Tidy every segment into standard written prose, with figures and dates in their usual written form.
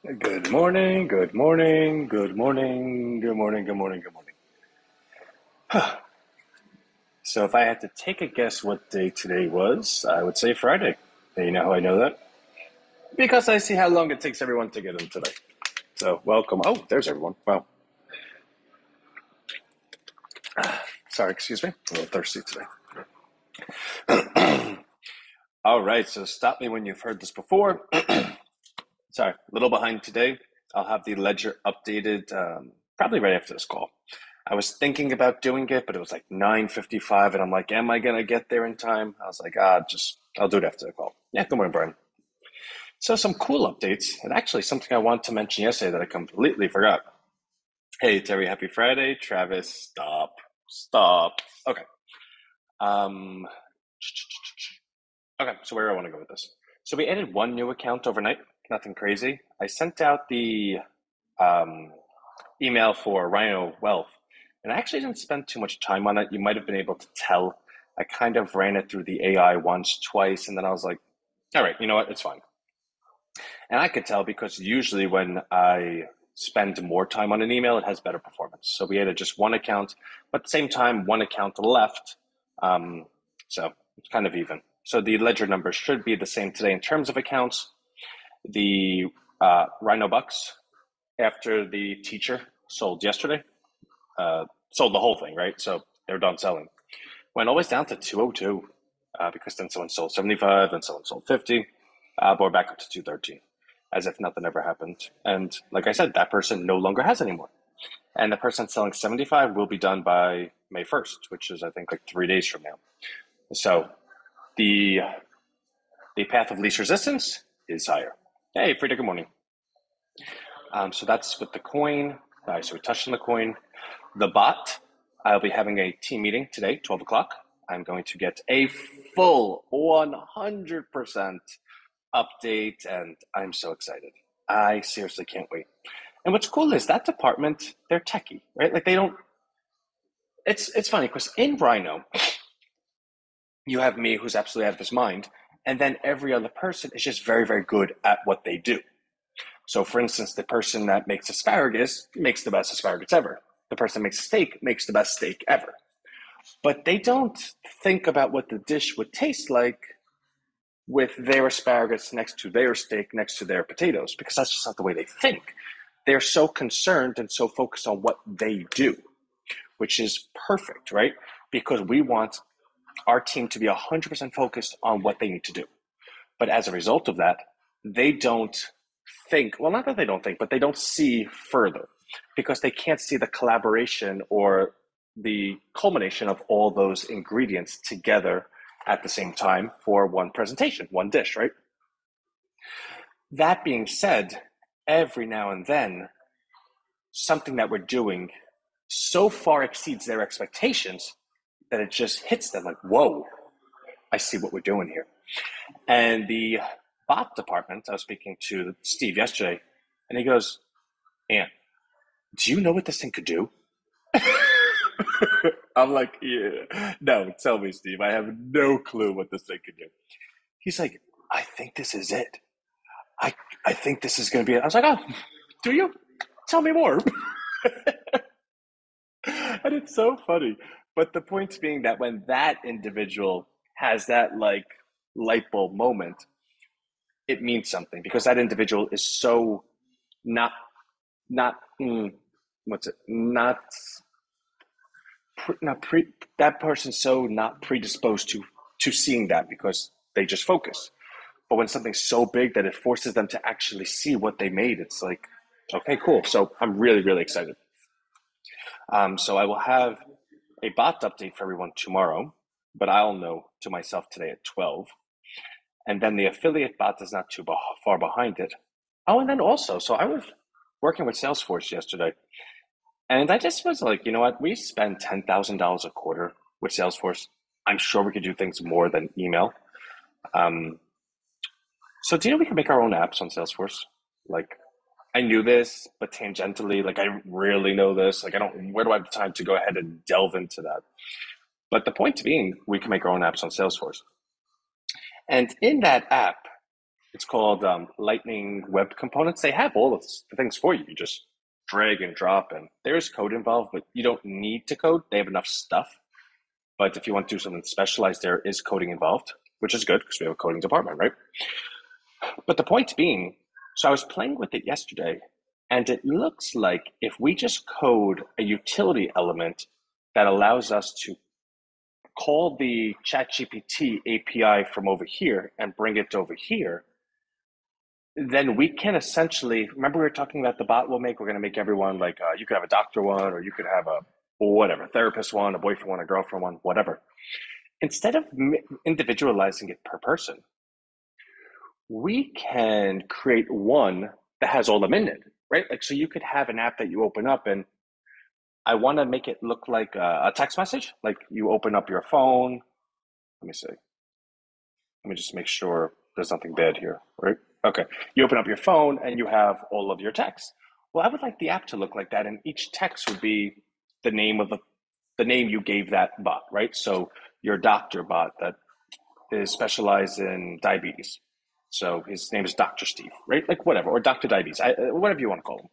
Good morning, good morning, good morning, good morning, good morning, good morning. So if I had to take a guess what day today was, I would say Friday. And you know how I know that? Because I see how long it takes everyone to get in today. So welcome. Oh, there's everyone. Wow. Sorry, excuse me. A little thirsty today. All right, so stop me when you've heard this before. Sorry, a little behind today. I'll have the ledger updated probably right after this call. I was thinking about doing it, but it was like 9:55, and I'm like, am I gonna get there in time? I was like, I'll do it after the call. Yeah, good morning, Brian. So some cool updates, and actually something I wanted to mention yesterday that I completely forgot. Hey, Terry, happy Friday. Travis, stop. Okay. Um, okay, so where do I want to go with this? So we added one new account overnight, nothing crazy. I sent out the um, email for RHINO Wealth, and I actually didn't spend too much time on it. You might have been able to tell. I kind of ran it through the AI once, twice, and then I was like, all right, you know what? It's fine. And I could tell because usually when I spend more time on an email, it has better performance. So we added just one account, but at the same time, one account left. Um, so it's kind of even. So the ledger numbers should be the same today in terms of accounts. The Rhino Bucks, after the teacher sold yesterday, sold the whole thing, right? So they're done selling. Went always down to 202 because then someone sold 75, then someone sold 50, brought back up to 213 as if nothing ever happened. And like I said, that person no longer has any more. And the person selling 75 will be done by May 1st, which is, I think, like 3 days from now. So the the path of least resistance is higher. Hey, Frida, good morning. So that's with the coin. So we touched on the coin. The bot, I'll be having a team meeting today, 12 o'clock. I'm going to get a full 100% update, and I'm so excited. I seriously can't wait. And what's cool is that department, they're techie, right? Like they don't, it's funny because in Rhino, you have me who's absolutely out of his mind, and then every other person is just very, very good at what they do. So, for instance, the person that makes asparagus makes the best asparagus ever. The person that makes steak makes the best steak ever. But they don't think about what the dish would taste like with their asparagus next to their steak, next to their potatoes, because that's just not the way they think. They're so concerned and so focused on what they do, which is perfect, right? Because we want our team to be 100% focused on what they need to do. But as a result of that, they don't think, well, not that they don't think, but they don't see further because they can't see the collaboration or the culmination of all those ingredients together at the same time for one presentation, one dish, right? That being said, every now and then, something that we're doing so far exceeds their expectations that it just hits them like, whoa, I see what we're doing here. And the bot department, I was speaking to Steve yesterday, and he goes, Ant, do you know what this thing could do? I'm like, yeah. No, tell me, Steve. I have no clue what this thing could do. He's like, I think this is it. I I think this is going to be it. I was like, oh, do you? Tell me more. And it's so funny. But the point being that when that individual has that like light bulb moment, it means something because that individual is so not not what's it not pre that person's so not predisposed to seeing that because they just focus. But when something's so big that it forces them to actually see what they made, it's like, okay, cool. So I'm really, really excited. So I will have a bot update for everyone tomorrow, but I'll know to myself today at 12. And then the affiliate bot is not too far behind it. Oh, and then also, so I was working with Salesforce yesterday, and I just was like, you know what? We spend $10,000 a quarter with Salesforce. I'm sure we could do things more than email. Um, so do you know we can make our own apps on Salesforce? Like, I knew this, but tangentially, like I really know this. Like, I don't. Where do I have the time to go ahead and delve into that? But the point being, we can make our own apps on Salesforce. And in that app, It's called Lightning Web Components. They have all of the things for you. You just drag and drop, and there's code involved, but you don't need to code. They have enough stuff. But if you want to do something specialized, there is coding involved, which is good because we have a coding department, right? But the point being, so I was playing with it yesterday, and it looks like if we just code a utility element that allows us to call the ChatGPT API from over here and bring it over here, then we can essentially, remember we were talking about the bot we'll make, we're going to make everyone like, you could have a doctor one, or you could have a whatever, therapist one, a boyfriend one, a girlfriend one, whatever. Instead of individualizing it per person, we can create one that has all of them in it, right? Like, so you could have an app that you open up, and I want to make it look like a text message. Like you open up your phone. Let me see. Let me just make sure there's nothing bad here, right? Okay. You open up your phone and you have all of your texts. Well, I would like the app to look like that, and each text would be the name of the name you gave that bot, right? So your doctor bot that is specialized in diabetes. So his name is Dr. Steve, right? Like whatever, or Dr. Diabetes, whatever you want to call him.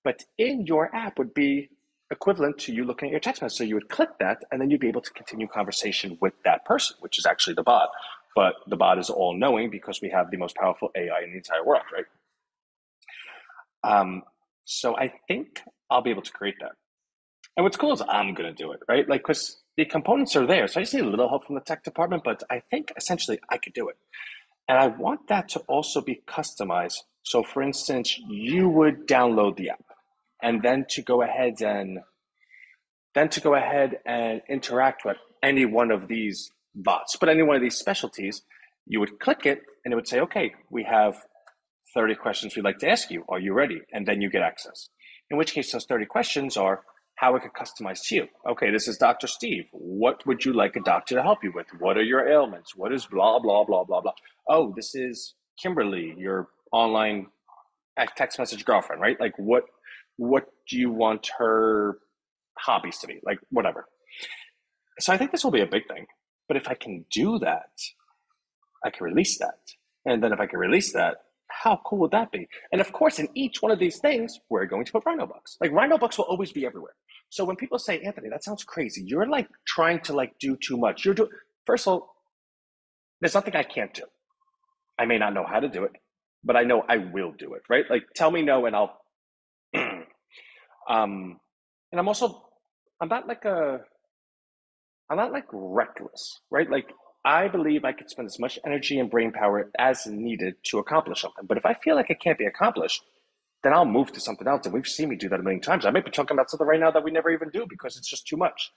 But in your app would be equivalent to you looking at your text message. So you would click that, and then you'd be able to continue conversation with that person, which is actually the bot. But the bot is all knowing because we have the most powerful AI in the entire world, right? So I think I'll be able to create that. And what's cool is I'm going to do it, right? Like, because the components are there. So I just need a little help from the tech department, but I think essentially I could do it. And I want that to also be customized. So for instance, you would download the app, and then to go ahead and interact with any one of these bots, but any one of these specialties, you would click it and it would say, okay, we have 30 questions we'd like to ask you. Are you ready? And then you get access. In which case, those 30 questions are how it could customize to you. Okay, this is Dr. Steve. What would you like a doctor to help you with? What are your ailments? What is blah, blah, blah, blah, blah? Oh, this is Kimberly, your online text message girlfriend, right? Like what do you want her hobbies to be? Like whatever. So I think this will be a big thing. But if I can do that, I can release that. And then if I can release that, how cool would that be? And of course, in each one of these things, we're going to put RHINO bucks. Like RHINO bucks will always be everywhere. So when people say, Anthony, that sounds crazy, you're like trying to like do too much. First of all, there's nothing I can't do. I may not know how to do it, but I know I will do it, right? Like tell me no and I'll and I'm not like reckless, right? Like I believe I could spend as much energy and brain power as needed to accomplish something. But if I feel like it can't be accomplished, then I'll move to something else. And we've seen me do that a million times. I might be talking about something right now that we never even do because it's just too much.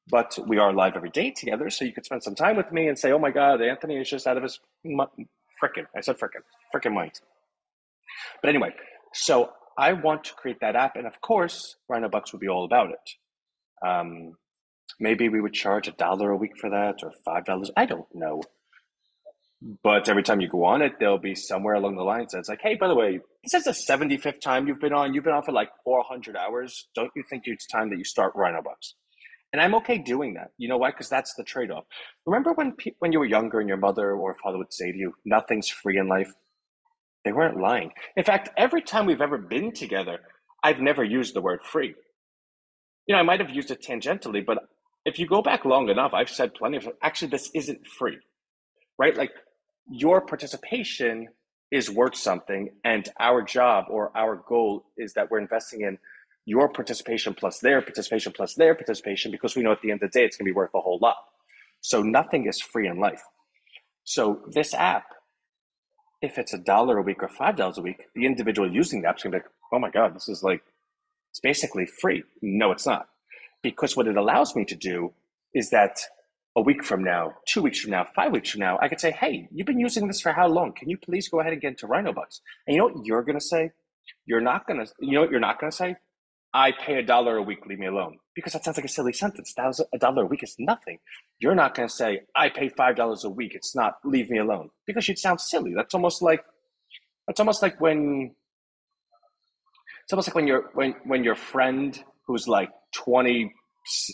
But we are live every day together, so you could spend some time with me and say, oh my God, Anthony is just out of his frickin' mind. But anyway, so I want to create that app. And of course, RHINO Bucks would be all about it. Maybe we would charge $1 a week for that or $5. I don't know. But every time you go on it, there'll be somewhere along the lines that's like, hey, by the way, this is the 75th time you've been on. You've been on for like 400 hours. Don't you think it's time that you start RHINO Bucks? And I'm okay doing that. You know why? Because that's the trade-off. Remember when you were younger and your mother or father would say to you, nothing's free in life? They weren't lying. In fact, every time we've ever been together, I've never used the word free. I might have used it tangentially, but if you go back long enough, I've said plenty of, actually, this isn't free, right? Like your participation is worth something, and our job or our goal is that we're investing in your participation plus their participation plus their participation, because we know at the end of the day, it's going to be worth a whole lot. So nothing is free in life. So this app, if it's $1 a week or $5 a week, the individual using the app is going to be like, oh my God, this is like, it's basically free. No, it's not. Because what it allows me to do is that a week from now, 2 weeks from now, 5 weeks from now, I could say, hey, you've been using this for how long? Can you please go ahead and get into RHINO Bucks? And you know what you're going to say? You know what you're not going to say? I pay $1 a week, leave me alone. Because that sounds like a silly sentence. $1 a week is nothing. You're not going to say, I pay $5 a week, it's not, leave me alone. Because you'd sound silly. That's almost like when your friend who's like 20,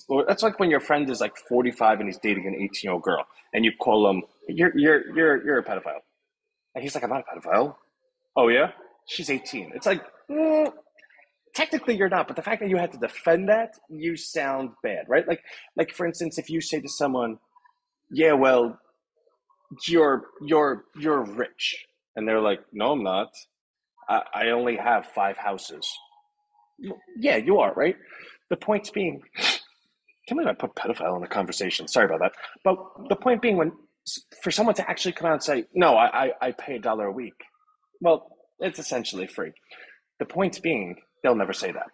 or that's like when your friend is like 45 and he's dating an 18-year-old girl, and you call him, you're a pedophile. And he's like, I'm not a pedophile. Oh, yeah? She's 18. It's like, technically you're not, but the fact that you had to defend that, you sound bad, right? Like for instance, if you say to someone, yeah, well, you're rich. And they're like, no, I'm not. I only have 5 houses. Yeah, you are, right? The point being, can't believe I put pedophile in the conversation. Sorry about that. But the point being, when for someone to actually come out and say, no, I pay $1 a week, well, it's essentially free. The point being, they'll never say that.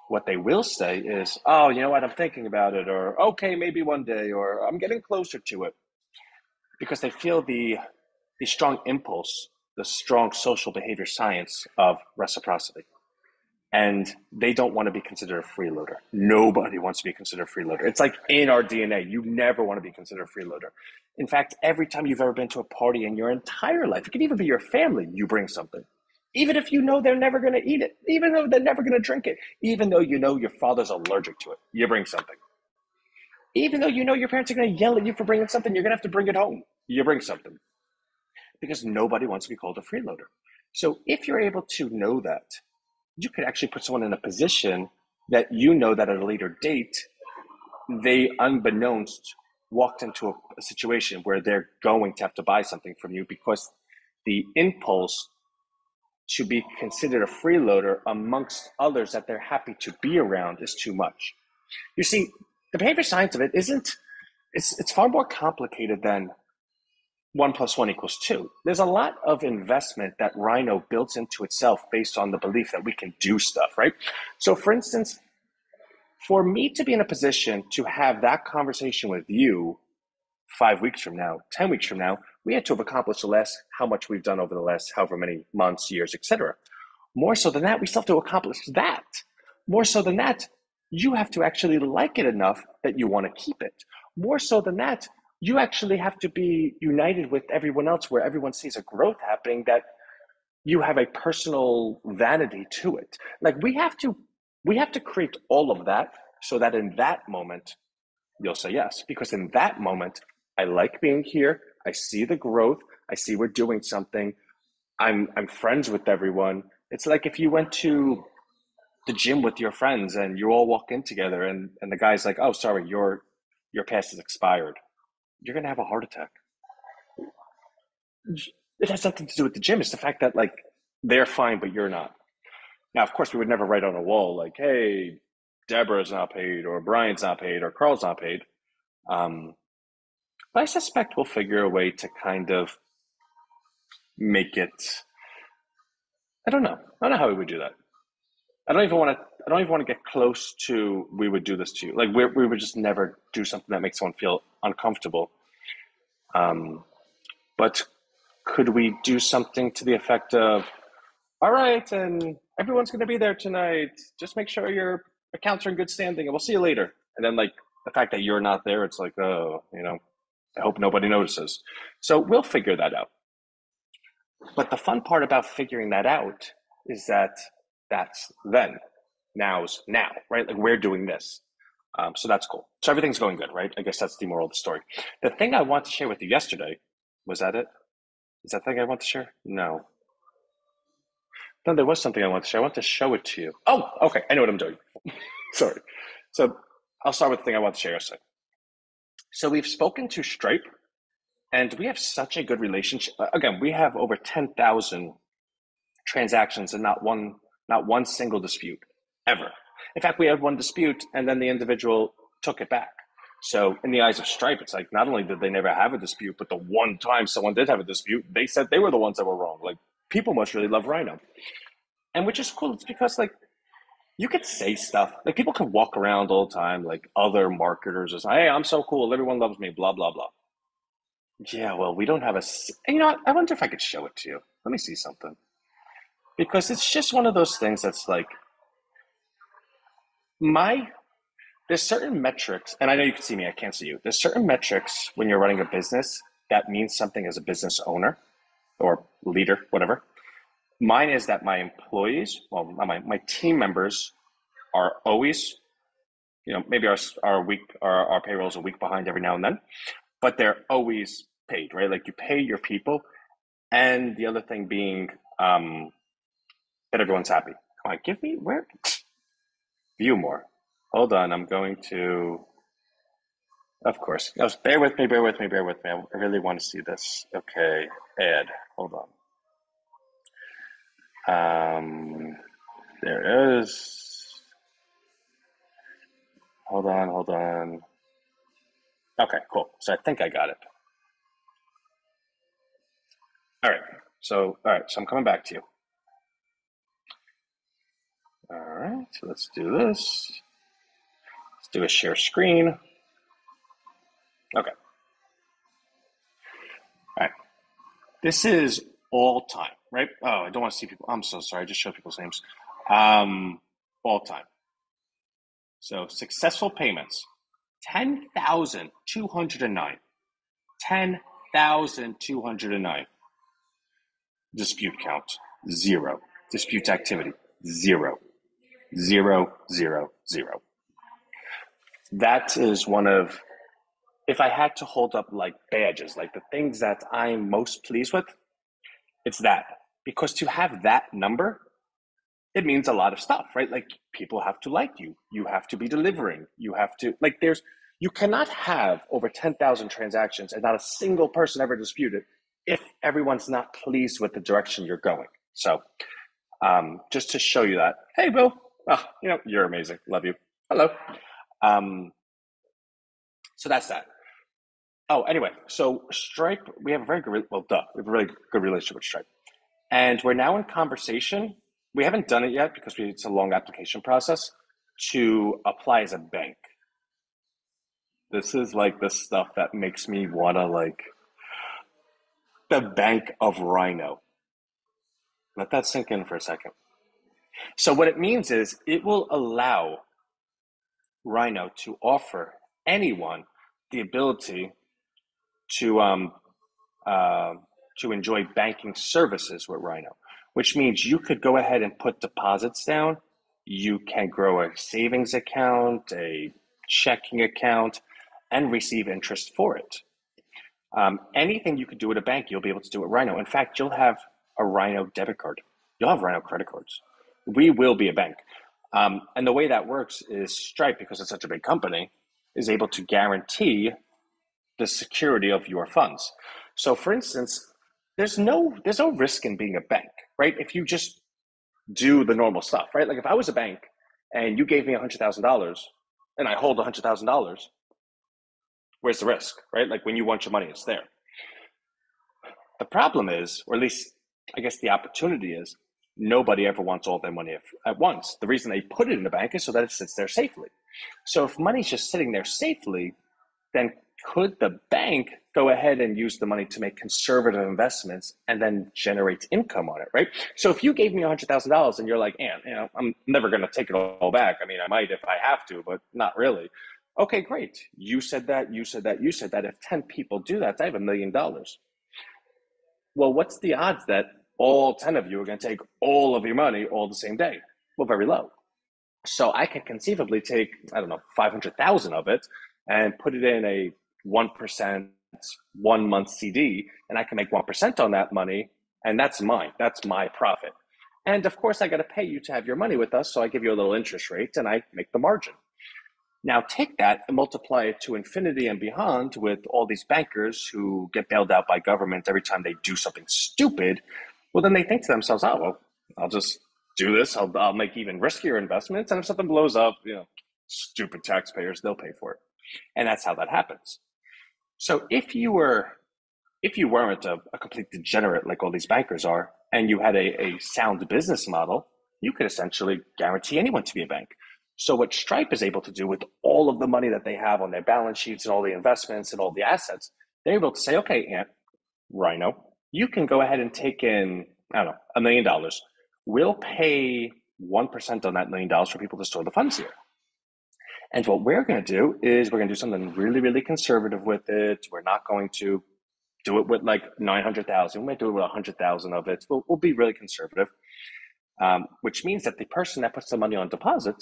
What they will say is, oh, you know what, I'm thinking about it, or okay, maybe one day, or I'm getting closer to it, because they feel the strong impulse, the strong social behavior science of reciprocity. And they don't want to be considered a freeloader. Nobody wants to be considered a freeloader. It's like in our DNA. You never want to be considered a freeloader. In fact, every time you've ever been to a party in your entire life, it could even be your family, you bring something. Even if you know they're never going to eat it, even though they're never going to drink it, even though you know your father's allergic to it, you bring something. Even though you know your parents are going to yell at you for bringing something, you're going to have to bring it home. You bring something. Because nobody wants to be called a freeloader. So if you're able to know that, you could actually put someone in a position that you know that at a later date, they unbeknownst walked into a situation where they're going to have to buy something from you because the impulse to be considered a freeloader amongst others that they're happy to be around is too much. You see, the behavior science of it isn't, it's far more complicated than 1 + 1 = 2. There's a lot of investment that RHINO builds into itself based on the belief that we can do stuff, right? So, for instance, for me to be in a position to have that conversation with you 5 weeks from now, 10 weeks from now, we had to have accomplished less how much we've done over the last however many months, years, etc. More so than that, we still have to accomplish that. More so than that, you have to actually like it enough that you want to keep it. More so than that, you actually have to be united with everyone else where everyone sees a growth happening that you have a personal vanity to it. Like we have to create all of that so that in that moment you'll say yes. Because in that moment, I like being here. I see the growth. I see we're doing something. I'm friends with everyone. It's like if you went to the gym with your friends and you all walk in together and the guy's like, oh, sorry, your pass is expired. You're gonna have a heart attack. It has nothing to do with the gym. It's the fact that like they're fine, but you're not. Now, of course, we would never write on a wall like, hey, Deborah's not paid or Brian's not paid or Carl's not paid. Um, but I suspect we'll figure a way to kind of make it. I don't know. I don't know how we would do that. I don't even want to. I don't even want to get close to. We would do this to you. Like we would just never do something that makes someone feel uncomfortable. Um, but could we do something to the effect of, all right, and everyone's going to be there tonight. Just make sure your accounts are in good standing, and we'll see you later. And then, like, the fact that you're not there, it's like, oh, I hope nobody notices. So we'll figure that out. But the fun part about figuring that out is that that's then. Now's now, right? Like, we're doing this. So that's cool. So everything's going good, right? I guess that's the moral of the story. The thing I want to share with you yesterday, was that it? Is that the thing I want to share? No. No, there was something I want to share. I want to show it to you. Oh, okay. I know what I'm doing. Sorry. So I'll start with the thing I want to share yesterday. So we've spoken to Stripe, and we have such a good relationship. Again, we have over 10,000 transactions and not one single dispute ever. In fact, we had one dispute, and then the individual took it back. So in the eyes of Stripe, it's like not only did they never have a dispute, but the one time someone did have a dispute, they said they were the ones that were wrong. Like people must really love RHINO. And which is cool. It's because like you could say stuff like people can walk around all the time like other marketers is, hey, I'm so cool, everyone loves me, blah blah blah. Yeah, well, we don't have you know what, I wonder if I could show it to you. Let me see something, because it's just one of those things that's like my there's certain metrics, and I know you can see me, I can't see you. There's certain metrics when you're running a business that means something as a business owner or leader, whatever. Mine is that my employees, well, not my team members are always, maybe our week our payroll is a week behind every now and then, but they're always paid, right? Like you pay your people, And the other thing being that everyone's happy. Come on, give me where view more. Hold on, I'm going to. Of course, just bear with me, bear with me, bear with me. I really want to see this. Okay, add. Hold on. There it is. Hold on, hold on. Okay, cool. So I think I got it. All right. So I'm coming back to you. All right. So let's do this. Let's do a share screen. Okay. All right. This is all time, right? Oh, I don't want to see people. I'm so sorry. I just showed people's names. All time. So successful payments, 10,209. 10,209. Dispute count, zero. Dispute activity, zero. Zero, zero, zero. That is one of, if I had to hold up like badges, like the things that I'm most pleased with, it's that. Because to have that number, it means a lot of stuff, right? Like people have to like you. You have to be delivering. You have to, like, you cannot have over 10,000 transactions and not a single person ever dispute it if everyone's not pleased with the direction you're going. So, just to show you that, hey, Bill, oh, you're amazing. Love you. Hello. Um, so that's that. Oh, anyway, so Stripe, we have a very good, well, duh, we have a really good relationship with Stripe. And we're now in conversation. We haven't done it yet because it's a long application process to apply as a bank. This is like the stuff that makes me want to like the bank of RHINO. Let that sink in for a second. So what it means is it will allow RHINO to offer anyone the ability to uh, to enjoy banking services with RHINO, which means you could go ahead and put deposits down. You can grow a savings account, a checking account, and receive interest for it. Anything you could do at a bank, you'll be able to do at RHINO. In fact, you'll have a RHINO debit card. You'll have RHINO credit cards. We will be a bank. And the way that works is Stripe, because it's such a big company, is able to guarantee the security of your funds. So for instance, there's no risk in being a bank, right? If you just do the normal stuff, right? Like if I was a bank and you gave me $100,000 and I hold $100,000, where's the risk, right? Like when you want your money, it's there. The problem is, or at least I guess the opportunity is, nobody ever wants all their money at once. The reason they put it in the bank is so that it sits there safely. So if money's just sitting there safely, then could the bank go ahead and use the money to make conservative investments and then generate income on it, right? So if you gave me $100,000 and you're like, I'm never going to take it all back. I mean, I might if I have to, but not really. Okay, great. You said that, you said that, you said that. If 10 people do that, I have $1 million. Well, what's the odds that all 10 of you are going to take all of your money all the same day? Well, very low. So I can conceivably take, I don't know, 500,000 of it and put it in a 1% 1 month CD, and I can make 1% on that money, and that's mine. That's my profit. And of course, I got to pay you to have your money with us, so I give you a little interest rate and I make the margin. Now take that and multiply it to infinity and beyond with all these bankers who get bailed out by government every time they do something stupid. Well, then they think to themselves, oh, well, I'll just do this. I'll make even riskier investments. And if something blows up, stupid taxpayers, they'll pay for it. And that's how that happens. So if you weren't a complete degenerate like all these bankers are, and you had a sound business model, you could essentially guarantee anyone to be a bank. So what Stripe is able to do with all of the money that they have on their balance sheets and all the investments and all the assets, they're able to say, okay, Ant, RHINO, you can go ahead and take in, I don't know, $1 million. We'll pay 1% on that $1 million for people to store the funds here. And what we're going to do is we're going to do something really, really conservative with it. We're not going to do it with like 900,000. We might do it with 100,000 of it. We'll be really conservative, which means that the person that puts the money on deposit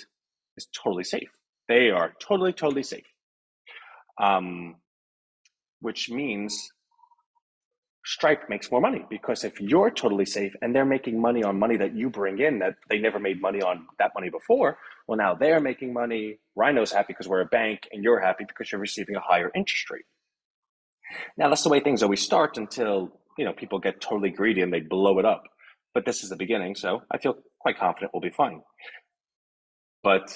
is totally safe. They are totally, totally safe. Which means Stripe makes more money because if you're totally safe and they're making money on money that you bring in that they never made money on that money before, well, now they're making money. RHINO's happy because we're a bank, and you're happy because you're receiving a higher interest rate. Now, that's the way things always start until, people get totally greedy and they blow it up. But this is the beginning, so I feel quite confident we'll be fine. But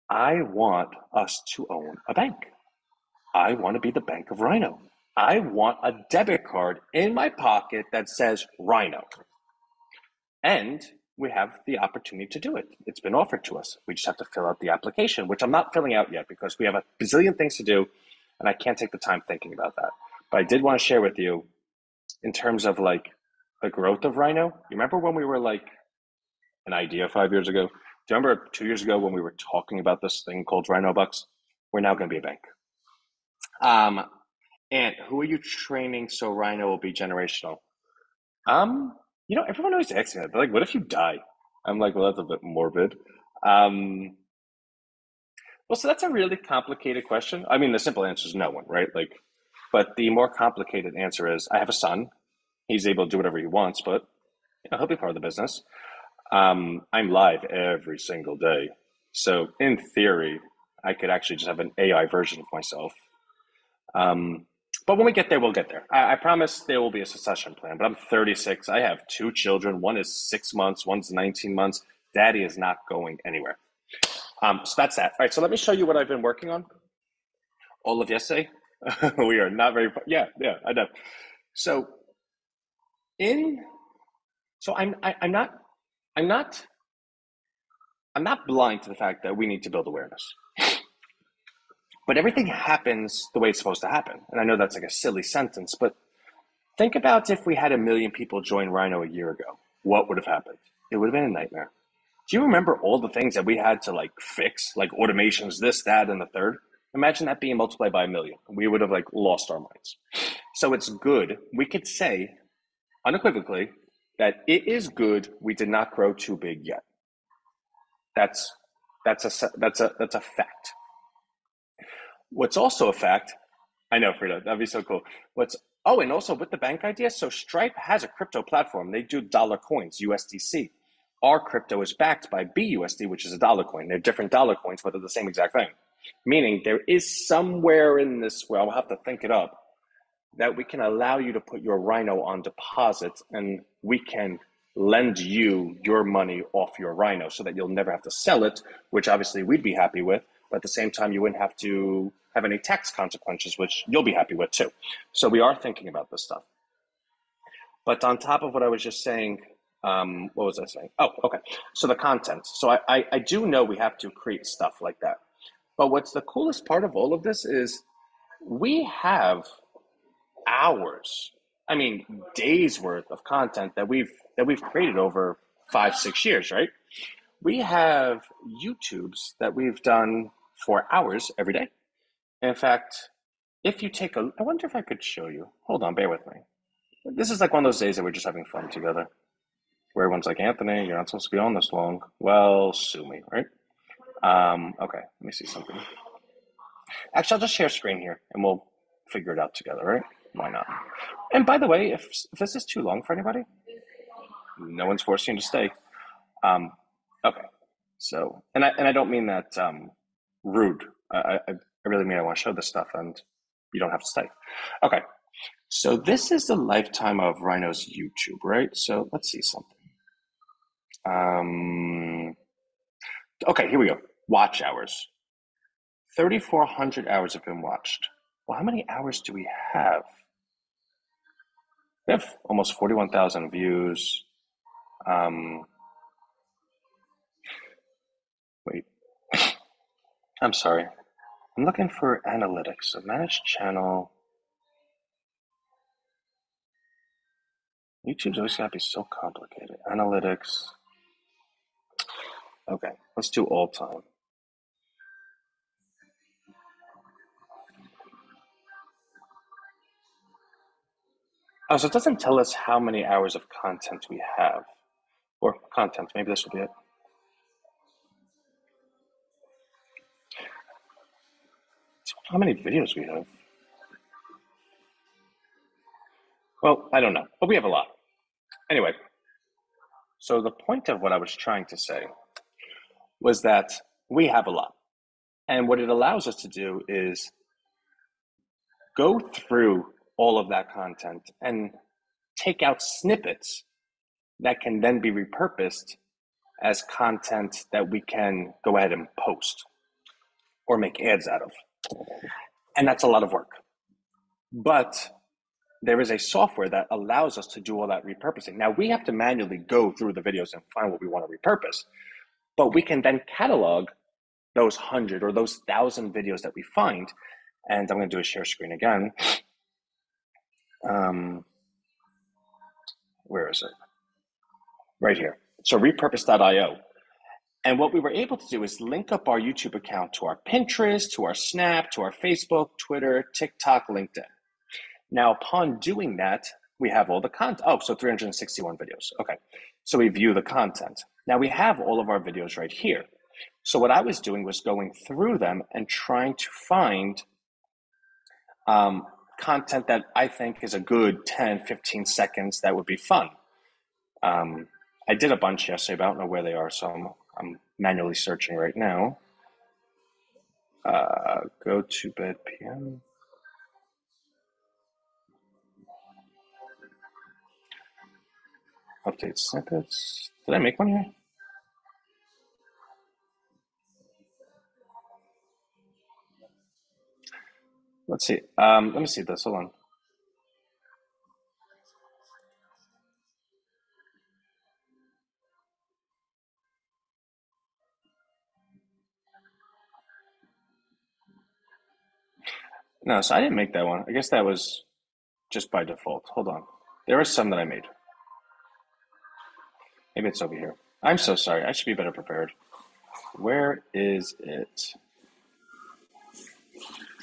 I want us to own a bank. I want to be the Bank of RHINO. I want a debit card in my pocket that says RHINO. And we have the opportunity to do it. It's been offered to us. We just have to fill out the application, which I'm not filling out yet because we have a bazillion things to do and I can't take the time thinking about that. But I did want to share with you in terms of like the growth of RHINO. You remember when we were like an idea 5 years ago? Do you remember 2 years ago when we were talking about this thing called RHINO Bucks? We're now going to be a bank. And who are you training so RHINO will be generational? Everyone always asks me that. They're like, what if you die? I'm like, well, that's a bit morbid. Well, so that's a really complicated question. I mean, the simple answer is no one, right? But the more complicated answer is I have a son. He's able to do whatever he wants, but he'll be part of the business. I'm live every single day. So in theory, I could actually just have an AI version of myself. But when we get there, we'll get there. I promise there will be a succession plan, but I'm 36. I have 2 children. One is 6 months, one's 19 months. Daddy is not going anywhere. So that's that. All right, so let me show you what I've been working on. All of yesterday. We are not very, yeah, I know. So I'm not blind to the fact that we need to build awareness. But everything happens the way it's supposed to happen. And I know that's like a silly sentence, but think about if we had 1 million people join RHINO a year ago. What would have happened? It would have been a nightmare. Do you remember all the things that we had to fix, like automations, this, that, and the third? Imagine that being multiplied by 1 million. We would have lost our minds. So it's good. We could say unequivocally that it is good we did not grow too big yet. That's a fact. What's also a fact, I know, Frida, that'd be so cool. And also with the bank idea, so Stripe has a crypto platform. They do dollar coins, USDC. Our crypto is backed by BUSD, which is a dollar coin. They're different dollar coins, but they're the same exact thing. Meaning there is somewhere in this, I'll have to think it up, that we can allow you to put your RHINO on deposit and we can lend you your money off your RHINO so that you'll never have to sell it, which obviously we'd be happy with. But at the same time, you wouldn't have to have any tax consequences, which you'll be happy with too. So we are thinking about this stuff. But on top of what I was just saying, what was I saying? Oh, okay. So the content. So I do know we have to create stuff like that. But what's the coolest part of all of this is we have hours, days worth of content that we've created over 5-6 years, right? We have YouTubes that we've done for hours every day. In fact, if you take I wonder if I could show you. Hold on, bear with me. This is like one of those days that we're just having fun together. Where everyone's like, Anthony, you're not supposed to be on this long. Well, sue me, right? Okay, let me see something. Actually, I'll just share screen here and we'll figure it out together, right? Why not? And by the way, if this is too long for anybody, no one's forcing you to stay. Okay. So, and I don't mean that rude. I really mean I want to show this stuff, and you don't have to stay. Okay. So this is the lifetime of RHINO's YouTube, right? So let's see something. Okay, here we go. Watch hours. 3,400 hours have been watched. Well, how many hours do we have? We have almost 41,000 views. Wait, I'm sorry. I'm looking for analytics. So manage channel. YouTube's always got to be so complicated. Analytics. Okay, let's do all time. Oh, so it doesn't tell us how many hours of content we have. Or content, maybe this will be it. How many videos we have. Well, I don't know, but we have a lot. Anyway, so the point of what I was trying to say was that we have a lot. And what it allows us to do is go through all of that content and take out snippets that can then be repurposed as content that we can go ahead and post or make ads out of. And that's a lot of work. But there is a software that allows us to do all that repurposing. Now, we have to manually go through the videos and find what we want to repurpose, but we can then catalog those 100 or those 1,000 videos that we find. And I'm going to do a share screen again. Where is it? Right here. So repurpose.io. And what we were able to do is link up our YouTube account to our Pinterest, to our Snap, to our Facebook, Twitter, TikTok, LinkedIn. Now, upon doing that, we have all the content. Oh, so 361 videos. Okay. So we view the content. Now we have all of our videos right here. So what I was doing was going through them and trying to find content that I think is a good 10, 15 seconds that would be fun. I did a bunch yesterday, but I don't know where they are, so I'm manually searching right now. Go to bed PM. Update snippets. Did I make one here? Let's see. Let me see this. Hold on. No, so I didn't make that one. I guess that was just by default. Hold on. There are some that I made. Maybe it's over here. I'm so sorry. I should be better prepared. Where is it?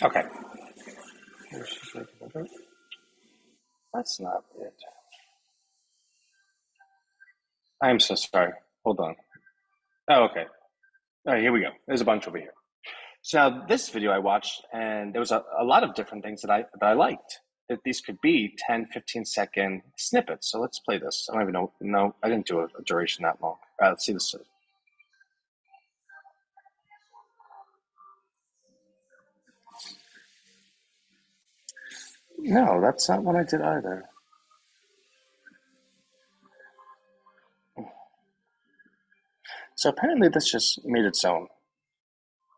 Okay. That's not it. I'm so sorry. Hold on. Oh, okay. All right, here we go. There's a bunch over here. So now this video I watched, and there was a lot of different things that I liked. That these could be 10, 15-second snippets. So let's play this. I don't even know. No, I didn't do a duration that long. Let's see this. No, that's not what I did either. So apparently this just made its own.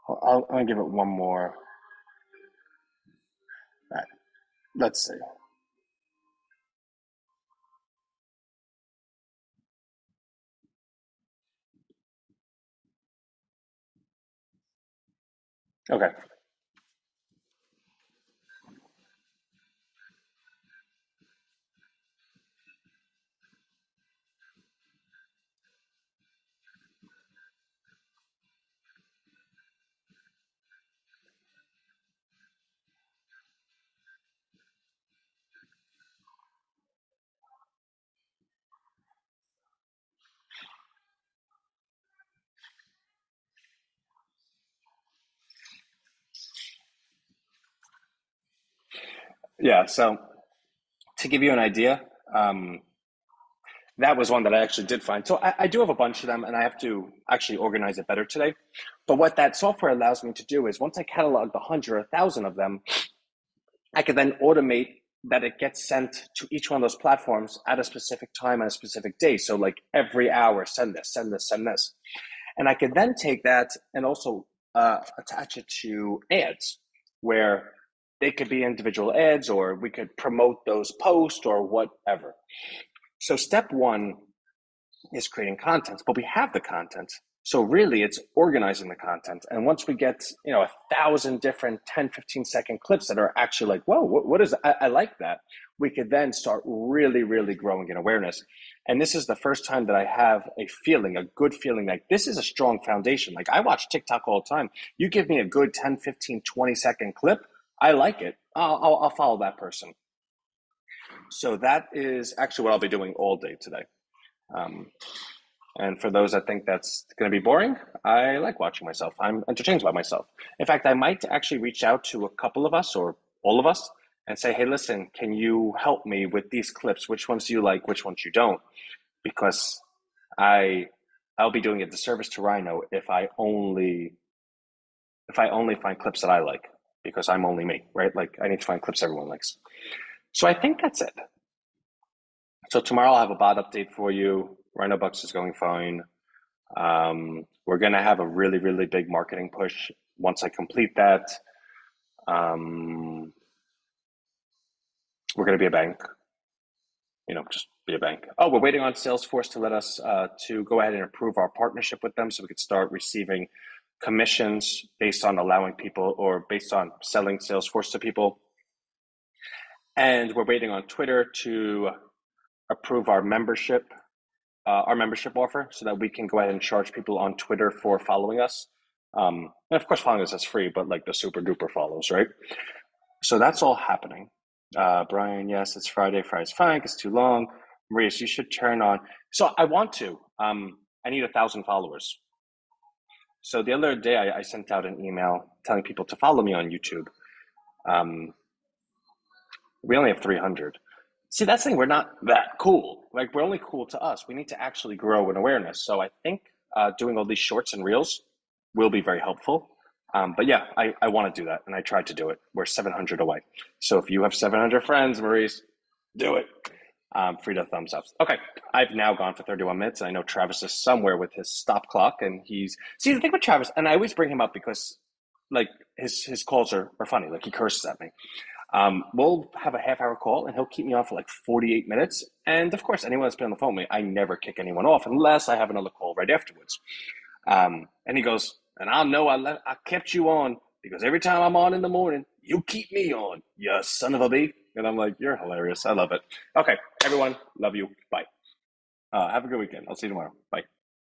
I'm gonna give it one more. All right, let's see. Okay. Yeah. So to give you an idea, that was one that I actually did find. So I do have a bunch of them, and I have to actually organize it better today. But what that software allows me to do is once I catalog the 100 or 1,000 of them, I can then automate that it gets sent to each one of those platforms at a specific time on a specific day. So like every hour, send this, send this, send this. And I could then take that and also attach it to ads where they could be individual ads or we could promote those posts or whatever. So step one is creating content, but we have the content. So really it's organizing the content. And once we get, 1,000 different 10, 15-second clips that are actually like, whoa, what is that? I like that. We could then start really, really growing in awareness. And this is the first time that I have a good feeling like this is a strong foundation. Like I watch TikTok all the time. You give me a good 10, 15, 20-second clip. I like it. I'll follow that person. So that is actually what I'll be doing all day today. And for those that think that's going to be boring, I like watching myself. I'm entertained by myself. In fact, I might actually reach out to a couple of us or all of us and say, hey, listen, can you help me with these clips? Which ones do you like? Which ones you don't? Because I I'll be doing a disservice to RHINO if I only find clips that I like, because I'm only me, right? Like I need to find clips everyone likes. So I think that's it. So tomorrow I'll have a bot update for you. RHINO Bucks is going fine. We're gonna have a really, really big marketing push once I complete that. Um, we're gonna be a bank, just be a bank. Oh, we're waiting on Salesforce to let us to go ahead and approve our partnership with them so we could start receiving commissions based on allowing people or based on selling Salesforce to people. And we're waiting on Twitter to approve our membership offer so that we can go ahead and charge people on Twitter for following us. And of course, following us is free, but like the super duper follows, right? So that's all happening. Brian, yes, it's Friday. Friday's fine. It's too long. Maurice, you should turn on. So I want to. I need 1,000 followers. So the other day, I sent out an email telling people to follow me on YouTube. We only have 300. See, that's the thing. We're not that cool. Like, we're only cool to us. We need to actually grow in awareness. So I think doing all these shorts and reels will be very helpful. But yeah, I want to do that. And I tried to do it. We're 700 away. So if you have 700 friends, Maurice, do it. Frida, thumbs up. Okay, I've now gone for 31 minutes. And I know Travis is somewhere with his stop clock. And see, the thing with Travis, and I always bring him up because, like, his calls are funny. Like, he curses at me. We'll have a half-hour call, and he'll keep me on for like 48 minutes. And of course, anyone that's been on the phone with me, I never kick anyone off unless I have another call right afterwards. And he goes, and I'll know I kept you on because every time I'm on in the morning, you keep me on, you son of a bee. And I'm like, you're hilarious. I love it. Okay, everyone, love you. Bye. Have a good weekend. I'll see you tomorrow. Bye.